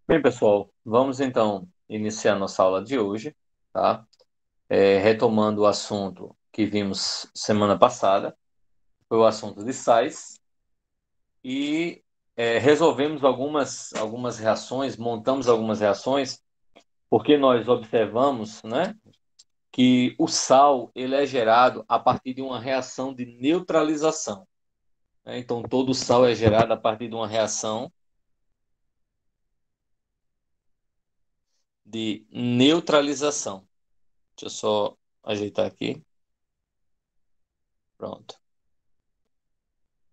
Bem, pessoal, vamos então iniciar nossa aula de hoje, tá? Retomando o assunto que vimos semana passada, foi o assunto de sais, e resolvemos algumas reações, montamos algumas reações, porque nós observamos, né, que o sal ele é gerado a partir de uma reação de neutralização, né? Então, todo sal é gerado a partir de uma reação de neutralização. Deixa eu só ajeitar aqui. Pronto.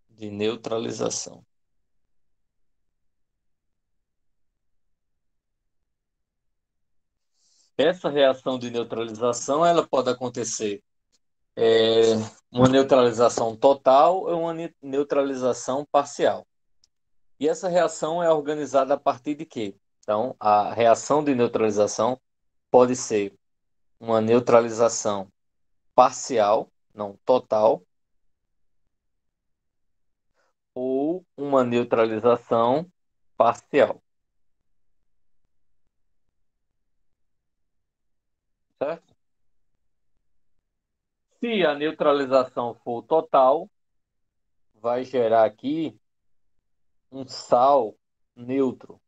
De neutralização. Essa reação de neutralização ela pode acontecer uma neutralização total ou uma neutralização parcial. E essa reação é organizada a partir de quê? Então, a reação de neutralização pode ser uma neutralização parcial, não total, ou uma neutralização parcial, certo? Se a neutralização for total, vai gerar aqui um sal neutro,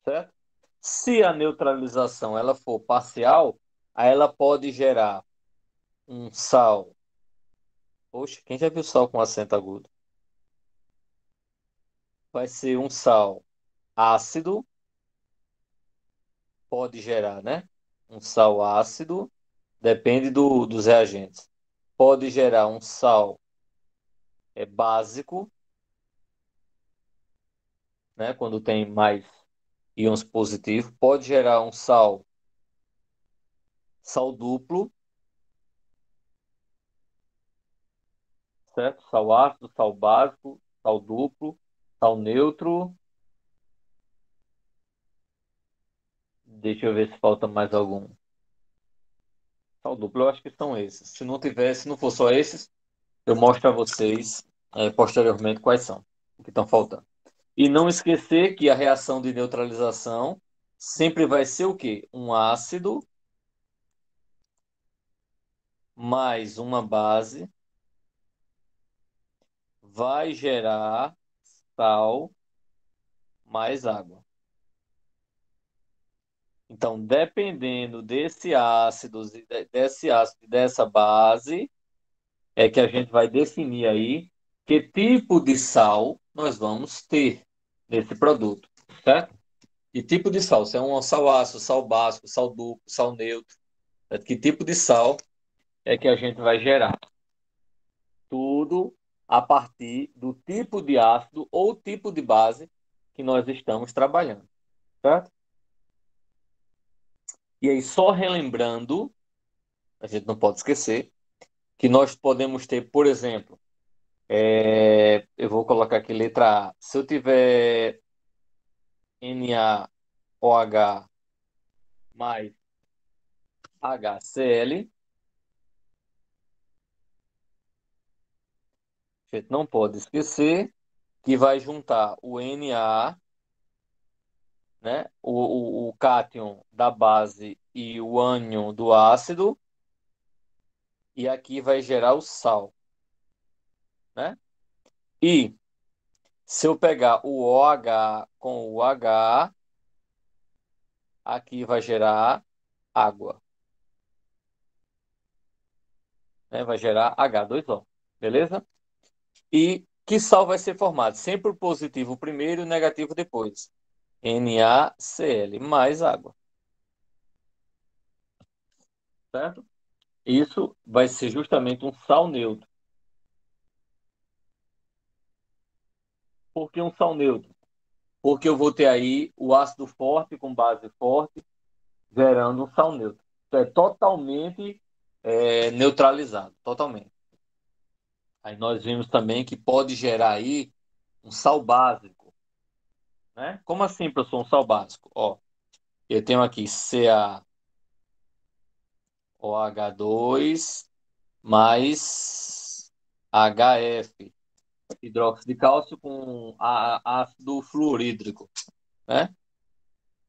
certo? Se a neutralização ela for parcial, aí ela pode gerar um sal. Poxa, quem já viu sal com acento agudo? Vai ser um sal ácido, pode gerar, né? Um sal ácido, depende dos reagentes. Pode gerar um sal básico, né? Quando tem mais íons positivos. Pode gerar um sal duplo, certo? Sal ácido, sal básico, sal duplo, sal neutro. Deixa eu ver se falta mais algum. Sal duplo, eu acho que são esses. Se não tiver, se não for só esses, eu mostro a vocês posteriormente quais são, o que estão faltando. E não esquecer que a reação de neutralização sempre vai ser o quê? Um ácido mais uma base vai gerar sal mais água. Então, dependendo desse ácido e dessa base, é que a gente vai definir aí que tipo de sal nós vamos ter nesse produto, certo? Que tipo de sal? Se é um sal ácido, sal básico, sal duplo, sal neutro, certo? Que tipo de sal é que a gente vai gerar? Tudo a partir do tipo de ácido ou tipo de base que nós estamos trabalhando, certo? E aí, só relembrando, a gente não pode esquecer, que nós podemos ter, por exemplo, eu vou colocar aqui letra A. Se eu tiver NaOH mais HCl, a gente não pode esquecer que vai juntar o Na, né, o cátion da base e o ânion do ácido, e aqui vai gerar o sal, né? E se eu pegar o OH com o H, aqui vai gerar água, né? Vai gerar H2O, beleza? E que sal vai ser formado? Sempre o positivo primeiro e o negativo depois. NaCl mais água, certo? Isso vai ser justamente um sal neutro. Por que um sal neutro? Porque eu vou ter aí o ácido forte com base forte, gerando um sal neutro. Então é totalmente neutralizado, totalmente. Aí nós vimos também que pode gerar aí um sal básico, né? Como assim, professor, um sal básico? Ó, eu tenho aqui CaOH2 mais HF. hidróxido de cálcio com ácido fluorídrico, né?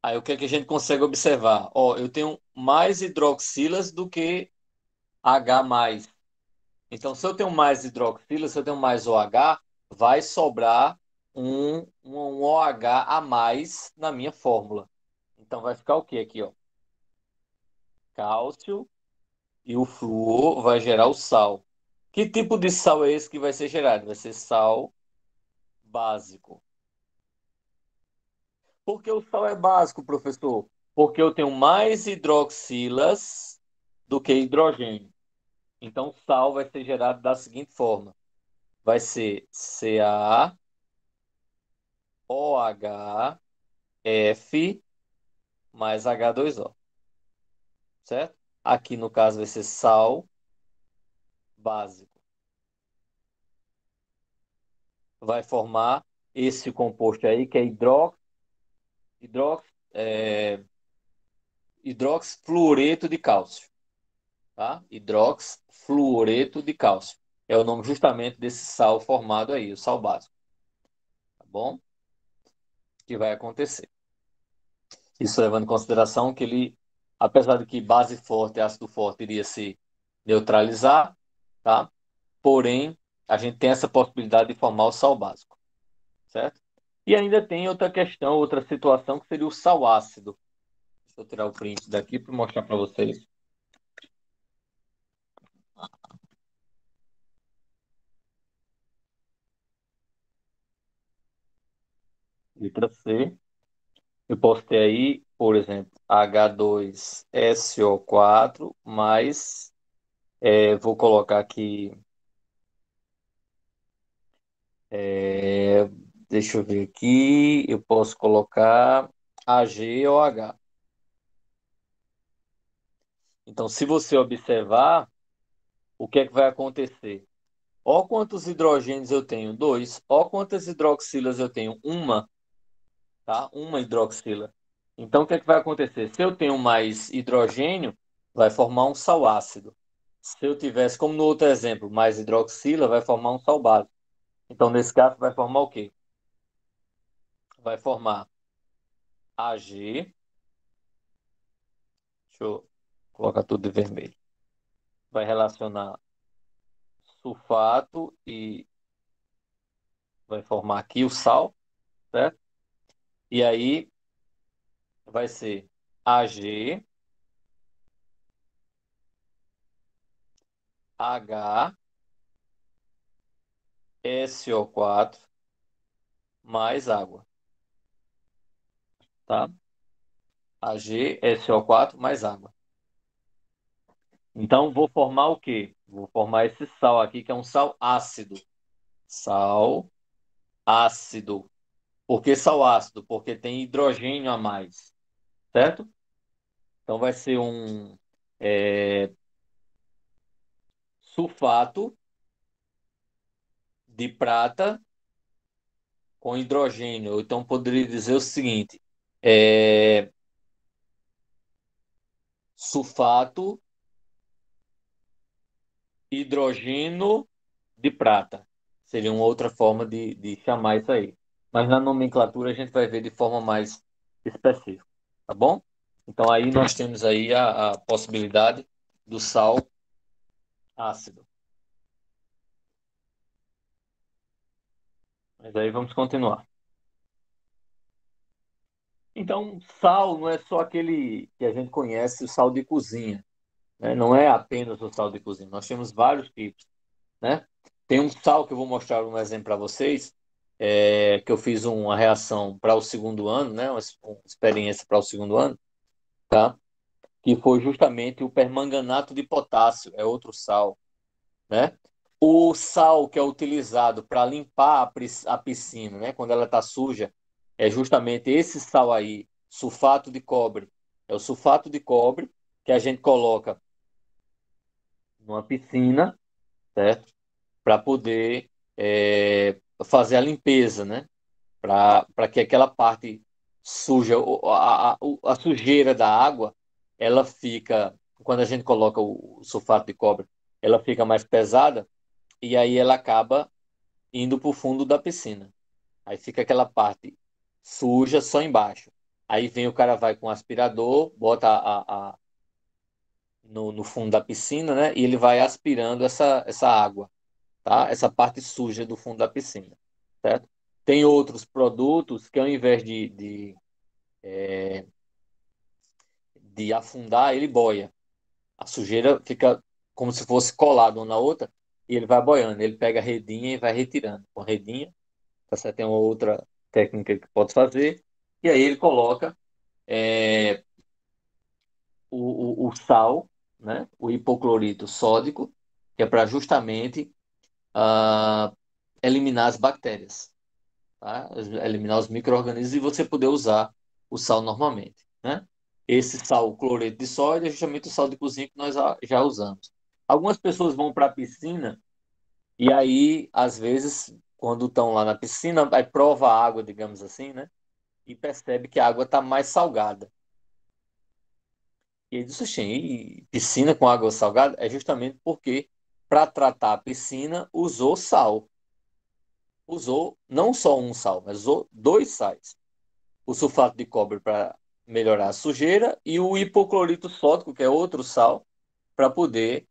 Aí o que é que a gente consegue observar? Ó, eu tenho mais hidroxilas do que H+. Então, se eu tenho mais hidroxilas, se eu tenho mais OH, vai sobrar um OH a mais na minha fórmula. Então, vai ficar o quê aqui, ó? Cálcio e o flúor vai gerar o sal. Que tipo de sal é esse que vai ser gerado? Vai ser sal básico. Por que o sal é básico, professor? Porque eu tenho mais hidroxilas do que hidrogênio. Então, o sal vai ser gerado da seguinte forma: vai ser CaOHF mais H2O, certo? Aqui no caso vai ser sal básico. Vai formar esse composto aí que é hidrox, é, hidroxfluoreto de cálcio, tá? Hidroxfluoreto de cálcio. É o nome justamente desse sal formado aí, o sal básico, tá bom? Que vai acontecer. Isso levando em consideração que ele, apesar de que base forte, ácido forte iria se neutralizar, tá? Porém, a gente tem essa possibilidade de formar o sal básico, certo? E ainda tem outra questão, outra situação, que seria o sal ácido. Deixa eu tirar o print daqui para mostrar para vocês. Letra C. Eu posso ter aí, por exemplo, H2SO4 mais, vou colocar aqui, é, deixa eu ver aqui, eu posso colocar AgOH. Então, se você observar, o que é que vai acontecer? Ó quantos hidrogênios eu tenho? Dois. Ó quantas hidroxilas eu tenho? Uma, tá? Uma hidroxila. Então, o que é que vai acontecer? Se eu tenho mais hidrogênio, vai formar um sal ácido. Se eu tivesse, como no outro exemplo, mais hidroxila, vai formar um sal básico. Então, nesse caso, vai formar o quê? Vai formar Ag. Deixa eu colocar tudo de vermelho. Vai relacionar sulfato e vai formar aqui o sal, certo? E aí vai ser Ag, H, SO4 mais água, tá? Ag, SO4 mais água. Então, vou formar o quê? Vou formar esse sal aqui, que é um sal ácido. Sal ácido. Por que sal ácido? Porque tem hidrogênio a mais, certo? Então, vai ser um é, sulfato de prata com hidrogênio. Então, poderia dizer o seguinte: é, sulfato, hidrogênio de prata. Seria uma outra forma de chamar isso aí. Mas na nomenclatura a gente vai ver de forma mais específica, tá bom? Então aí nós temos aí a possibilidade do sal ácido. Mas aí vamos continuar. Então, sal não é só aquele que a gente conhece, o sal de cozinha, né? Não é apenas o sal de cozinha. Nós temos vários tipos, né? Tem um sal que eu vou mostrar um exemplo para vocês, que eu fiz uma reação para o segundo ano, né? Uma experiência para o segundo ano, tá? Que foi justamente o permanganato de potássio, é outro sal, né? O sal que é utilizado para limpar a piscina, né? Quando ela está suja, é justamente esse sal aí, sulfato de cobre. É o sulfato de cobre que a gente coloca numa piscina, certo? Para poder fazer a limpeza, né? Para que aquela parte suja, a sujeira da água, ela fica, quando a gente coloca o sulfato de cobre, ela fica mais pesada e aí ela acaba indo para o fundo da piscina. Aí fica aquela parte suja só embaixo. Aí vem o cara vai com o aspirador, bota no fundo da piscina, né? E ele vai aspirando essa água, tá? Essa parte suja do fundo da piscina, certo? Tem outros produtos que ao invés de afundar, ele boia. A sujeira fica como se fosse colada uma na outra e ele vai boiando. Ele pega a redinha e vai retirando. Com a redinha, tá certo? Tem uma outra técnica que pode fazer. E aí ele coloca é, o sal, né? O hipoclorito sódico, que é para justamente ah, eliminar as bactérias, tá? Eliminar os micro-organismos e você poder usar o sal normalmente, né? Esse sal cloreto de sódio é justamente o sal de cozinha que nós já usamos. Algumas pessoas vão para a piscina e aí, às vezes, quando estão lá na piscina, aí prova a água, digamos assim, né? E percebe que a água está mais salgada. E ele disse, assim, e piscina com água salgada é justamente porque, para tratar a piscina, usou sal. Usou não só um sal, mas usou dois sais. O sulfato de cobre para melhorar a sujeira e o hipoclorito sódico, que é outro sal, para poder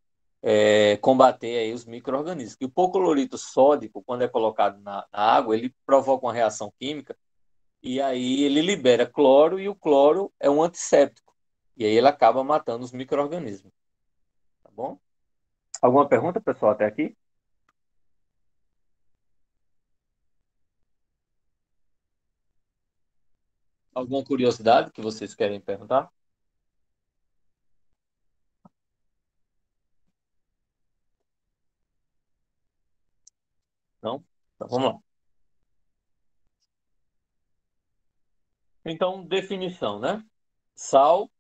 combater aí os micro-organismos. E o hipoclorito sódico, quando é colocado na água, ele provoca uma reação química e aí ele libera cloro e o cloro é um antisséptico. E aí ele acaba matando os micro-organismos. Tá bom? Alguma pergunta, pessoal, até aqui? Alguma curiosidade que vocês querem perguntar? Não? Então vamos lá. Então, definição, né? Sal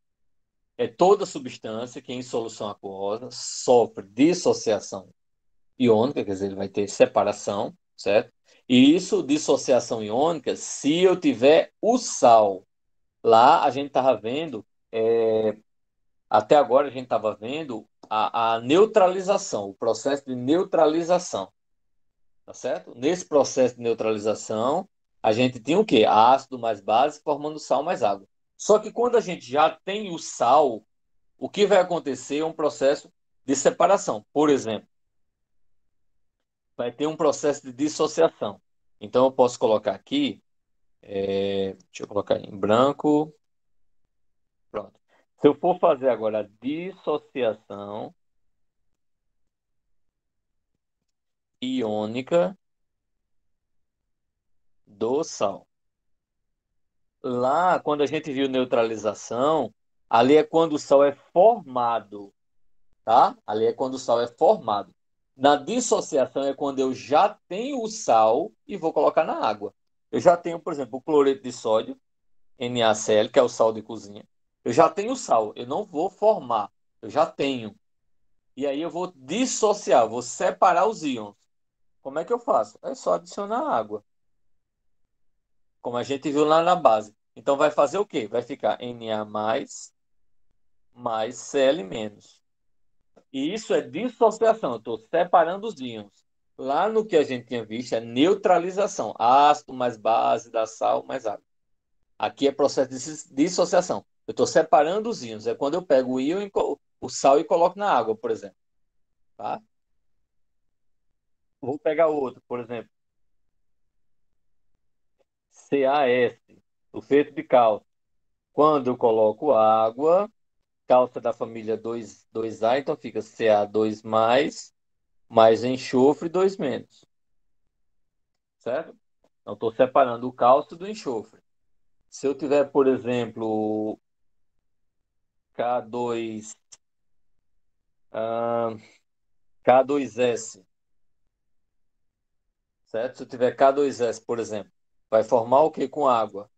é toda substância que em solução aquosa sofre dissociação iônica, quer dizer, ele vai ter separação, certo? E isso, dissociação iônica, se eu tiver o sal. Lá a gente estava vendo, até agora a gente estava vendo a neutralização, o processo de neutralização, tá certo? Nesse processo de neutralização, a gente tinha o quê? Ácido mais base formando sal mais água. Só que quando a gente já tem o sal, o que vai acontecer é um processo de separação. Por exemplo, vai ter um processo de dissociação. Então, eu posso colocar aqui, deixa eu colocar em branco, pronto. Se eu for fazer agora a dissociação iônica do sal. Lá, quando a gente viu neutralização, ali é quando o sal é formado, tá? Ali é quando o sal é formado. Na dissociação é quando eu já tenho o sal e vou colocar na água. Eu já tenho, por exemplo, o cloreto de sódio, NaCl, que é o sal de cozinha. Eu já tenho sal, eu não vou formar, eu já tenho. E aí eu vou dissociar, vou separar os íons. Como é que eu faço? É só adicionar água, como a gente viu lá na base. Então vai fazer o quê? Vai ficar Na mais Cl menos. E isso é dissociação, eu estou separando os íons. Lá no que a gente tinha visto é neutralização, ácido mais base, dá sal mais água. Aqui é processo de dissociação. Eu estou separando os íons. É quando eu pego o íon, o sal e coloco na água, por exemplo. Tá? Vou pegar outro, por exemplo. CaS, sulfeto de cálcio. Quando eu coloco água, cálcio é da família 2A, então fica Ca2 mais enxofre 2 menos. Certo? Então, estou separando o cálcio do enxofre. Se eu tiver, por exemplo, K2, ah, K2S, certo? Se eu tiver K2S, por exemplo, vai formar o que com água?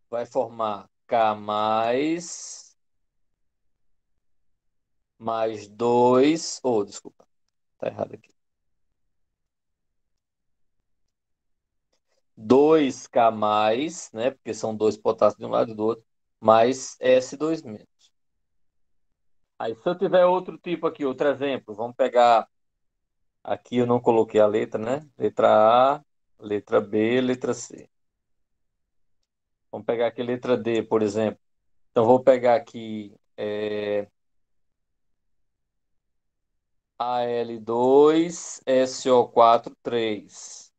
Vai formar K mais 2, desculpa, tá errado aqui. 2K mais, né? Porque são dois potássios de um lado e do outro, mais S2 menos. Aí, se eu tiver outro tipo aqui, outro exemplo, vamos pegar Aqui eu não coloquei a letra, né? Letra A, letra B, letra C. Vamos pegar aqui a letra D, por exemplo. Então, vou pegar aqui Al2, SO4, 3.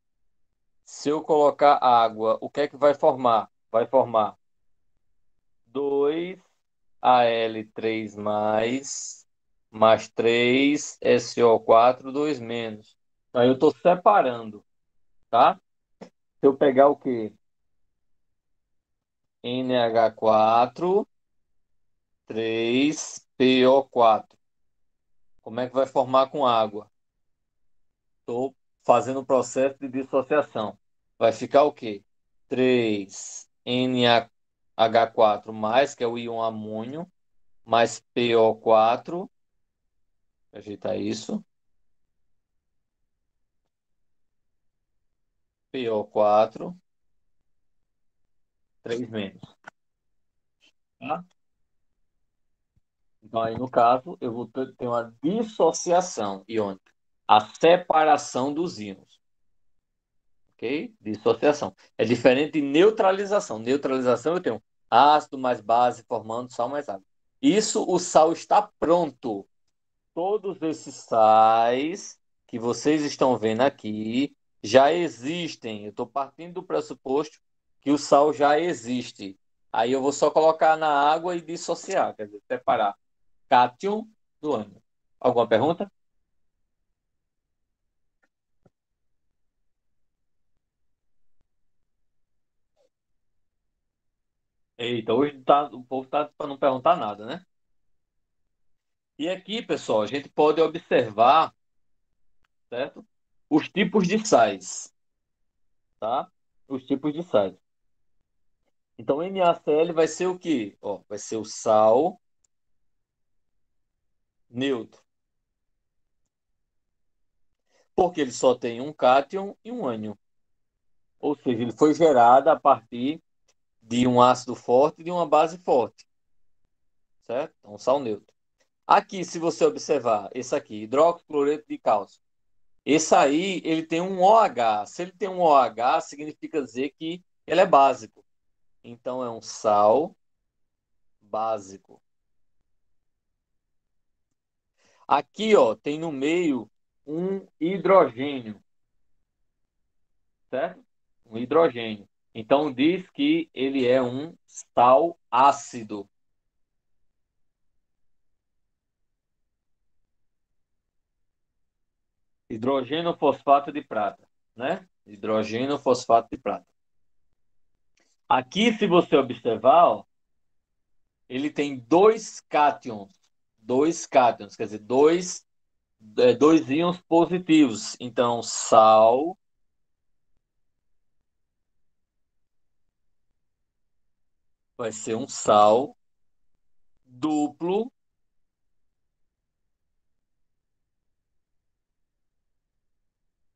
Se eu colocar água, o que é que vai formar? Vai formar 2Al3 mais 3SO4, 2 menos. Aí eu estou separando, tá? Se eu pegar o quê? NH4, 3PO4. Como é que vai formar com água? Estou fazendo o processo de dissociação. Vai ficar o quê? 3NH4 mais, que é o íon amônio, mais PO4. Ajeitar isso. PO4, 3 menos. Tá? Então, aí no caso, eu vou ter uma dissociação iônica. A separação dos íons. Ok? Dissociação. É diferente de neutralização. Neutralização eu tenho ácido mais base formando sal mais água. Isso, o sal está pronto. Todos esses sais que vocês estão vendo aqui já existem. Eu estou partindo do pressuposto que o sal já existe. Aí eu vou só colocar na água e dissociar, quer dizer, separar cátion do ânion. Alguma pergunta? Eita, hoje o povo tá para não perguntar nada, né? E aqui, pessoal, a gente pode observar, certo? Os tipos de sais, tá? Os tipos de sais. Então, NaCl vai ser o quê? Ó, vai ser o sal neutro, porque ele só tem um cátion e um ânion. Ou seja, ele foi gerado a partir de um ácido forte e de uma base forte, certo? Então, sal neutro. Aqui, se você observar, esse aqui, hidroxicloreto de cálcio. Esse aí, ele tem um OH. Se ele tem um OH, significa dizer que ele é básico. Então, é um sal básico. Aqui, ó, tem no meio um hidrogênio, certo? Um hidrogênio. Então, diz que ele é um sal ácido. Hidrogênio fosfato de prata, né? Hidrogênio fosfato de prata. Aqui, se você observar, ó, ele tem dois cátions. Dois cátions, quer dizer, dois íons positivos. Então, sal vai ser um sal duplo,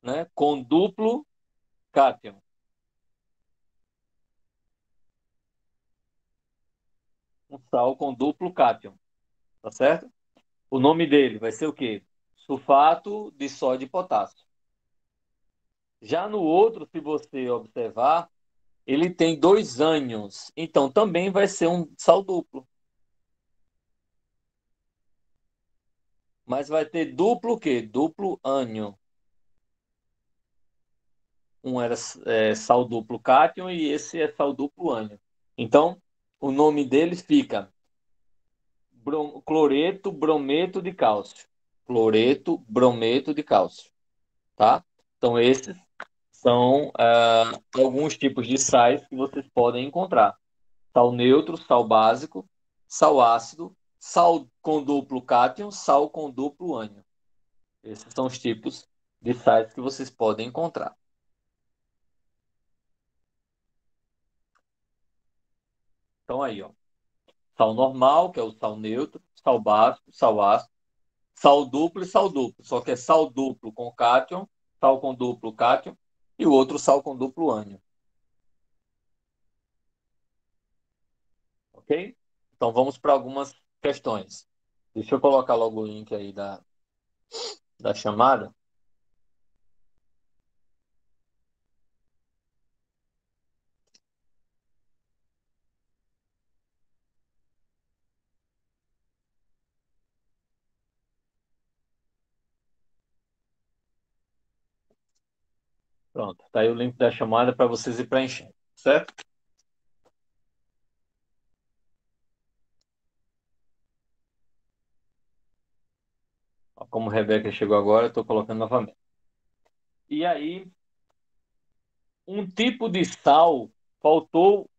né? Com duplo cátion. Um sal com duplo cátion, tá certo? O nome dele vai ser o quê? Sulfato de sódio e potássio. Já no outro, se você observar, ele tem dois ânions, então também vai ser um sal duplo. Mas vai ter duplo o quê? Duplo ânion. Um era sal duplo cátion e esse é sal duplo ânion. Então, o nome dele fica cloreto brometo de cálcio. Cloreto brometo de cálcio, tá? Então, esses são alguns tipos de sais que vocês podem encontrar. Sal neutro, sal básico, sal ácido, sal com duplo cátion, sal com duplo ânion. Esses são os tipos de sais que vocês podem encontrar. Então aí, ó, sal normal, que é o sal neutro, sal básico, sal ácido, sal duplo e sal duplo. Só que é sal duplo com cátion, sal com duplo cátion e o outro sal com duplo ânion. Ok? Então vamos para algumas questões. Deixa eu colocar logo o link aí da chamada. Pronto, tá aí o link da chamada para vocês ir preenchendo, certo? Ó, como a Rebeca chegou agora, eu estou colocando novamente. E aí, um tipo de sal faltou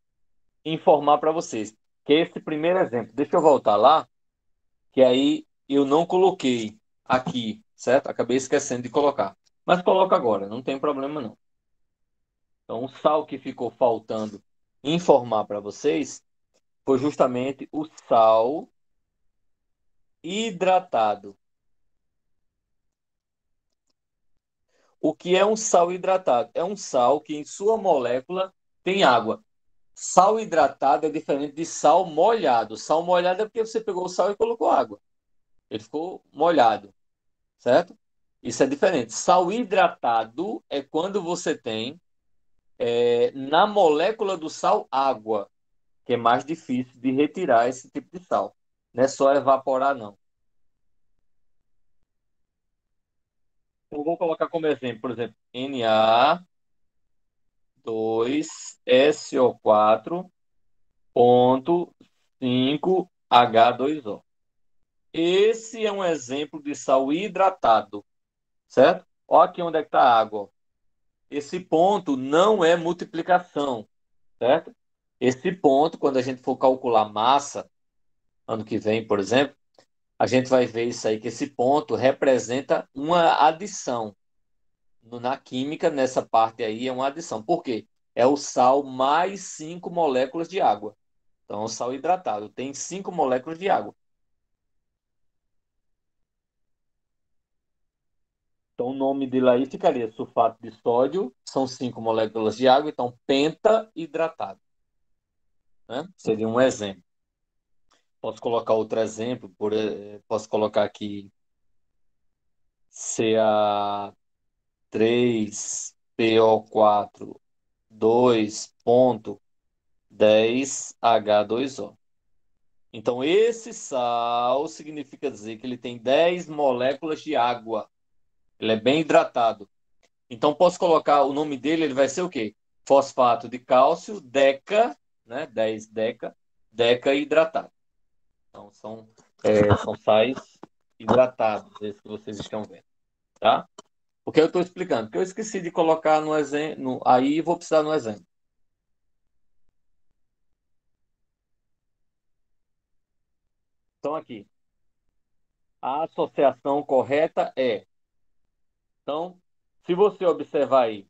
informar para vocês, que é esse primeiro exemplo. Deixa eu voltar lá, que aí eu não coloquei aqui, certo? Acabei esquecendo de colocar. Mas coloco agora, não tem problema não. Então, o sal que ficou faltando informar para vocês foi justamente o sal hidratado. O que é um sal hidratado? É um sal que em sua molécula tem água. Sal hidratado é diferente de sal molhado. Sal molhado é porque você pegou o sal e colocou água. Ele ficou molhado, certo? Isso é diferente. Sal hidratado é quando você tem na molécula do sal água, que é mais difícil de retirar esse tipo de sal. Não é só evaporar, não. Eu vou colocar como exemplo, por exemplo, Na2SO4.5H2O. Esse é um exemplo de sal hidratado, certo? Olha aqui onde é que está a água. Esse ponto não é multiplicação, certo? Esse ponto, quando a gente for calcular massa, ano que vem, por exemplo, a gente vai ver isso aí, que esse ponto representa uma adição. Na química, nessa parte aí, é uma adição. Por quê? É o sal mais 5 moléculas de água. Então, o sal hidratado tem 5 moléculas de água. Então, o nome dele aí ficaria sulfato de sódio, são 5 moléculas de água, então penta-hidratado, né? Seria um exemplo. Posso colocar outro exemplo, posso colocar aqui Ca3PO4 2,10H2O. Então, esse sal significa dizer que ele tem 10 moléculas de água. Ele é bem hidratado. Então, posso colocar o nome dele, ele vai ser o quê? Fosfato de cálcio, deca, né? 10 deca, deca hidratado. Então, são sais hidratados, esses que vocês estão vendo, tá? Porque eu estou explicando, porque eu esqueci de colocar no exemplo, aí vou precisar no exemplo. Então, aqui, a associação correta é. Então, se você observar aí,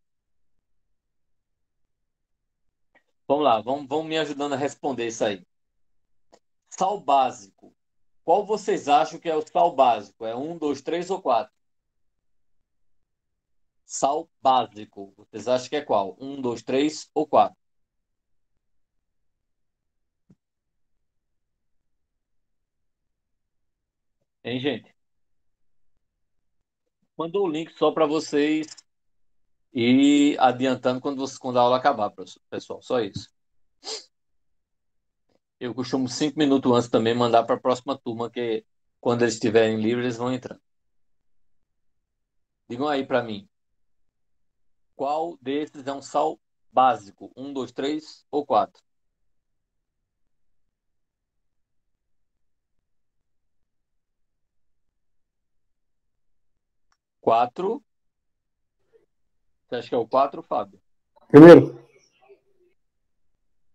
vamos lá, vamos me ajudando a responder isso aí. Sal básico. Qual vocês acham que é o sal básico? É um, dois, três ou quatro? Sal básico. Vocês acham que é qual? Um, dois, três ou quatro? Hein, gente? Mandou o link só para vocês ir adiantando quando a aula acabar, pessoal. Só isso. Eu costumo 5 minutos antes também mandar para a próxima turma, que quando eles estiverem livres, eles vão entrar. Digam aí para mim, qual desses é um sal básico? Um, dois, três ou quatro? Quatro. Você acha que é o quatro, Fábio? Primeiro,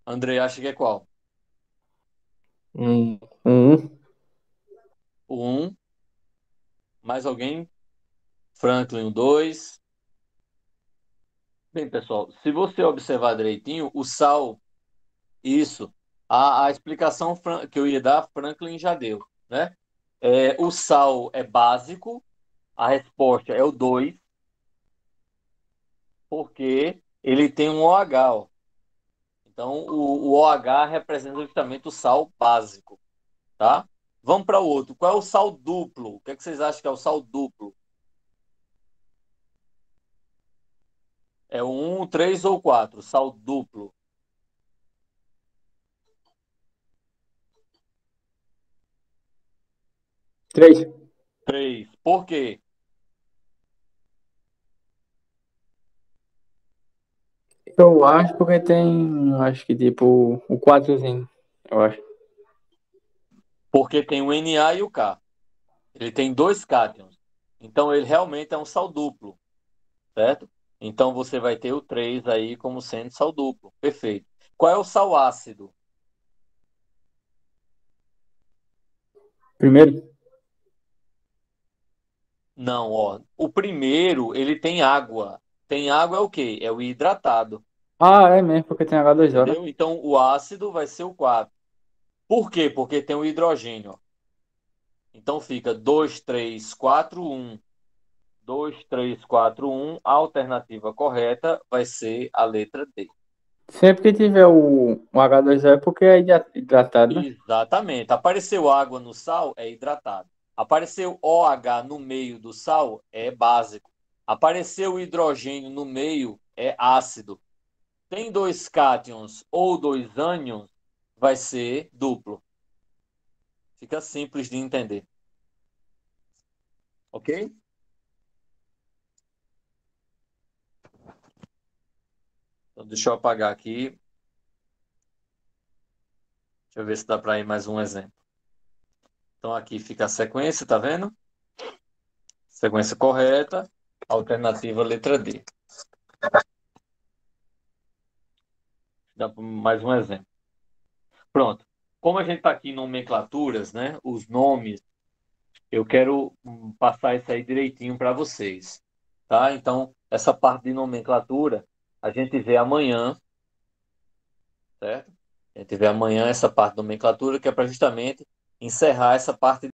André acha que é qual? um. O um. Mais alguém? Franklin, o dois. Bem, pessoal, se você observar direitinho, o sal, isso, a explicação que eu ia dar, Franklin já deu, né? O sal é básico, a resposta é o 2 porque ele tem um OH, ó. Então, o OH representa justamente o sal básico, tá? Vamos para o outro. Qual é o sal duplo? O que é que vocês acham que é o sal duplo? É o 1, 3 ou 4? Sal duplo. 3. 3. Por quê? Eu acho porque tem, eu acho que tipo, o quatrozinho, eu acho. Porque tem o Na e o K. Ele tem dois cátions. Então ele realmente é um sal duplo, certo? Então você vai ter o 3 aí como sendo sal duplo. Perfeito. Qual é o sal ácido? Primeiro? Não, ó. O primeiro, ele tem água. Tem água é o quê? É o hidratado. Ah, é mesmo, porque tem H2O, né? Entendeu? Então o ácido vai ser o 4. Por quê? Porque tem o hidrogênio. Ó. Então fica 2, 3, 4, 1. 2, 3, 4, 1. A alternativa correta vai ser a letra D. Sempre que tiver o H2O é porque é hidratado, né? Exatamente. Apareceu água no sal, é hidratado. Apareceu OH no meio do sal, é básico. Apareceu hidrogênio no meio, é ácido. Tem dois cátions ou dois ânions, vai ser duplo. Fica simples de entender. Ok? Então, deixa eu apagar aqui. Deixa eu ver se dá para ir mais um exemplo. Então, aqui fica a sequência, tá vendo? Sequência correta. Alternativa letra D. Dá mais um exemplo. Pronto. Como a gente está aqui em nomenclaturas, né? Os nomes, eu quero passar isso aí direitinho para vocês. Tá? Então, essa parte de nomenclatura, a gente vê amanhã, certo? A gente vê amanhã essa parte de nomenclatura, que é para justamente encerrar essa parte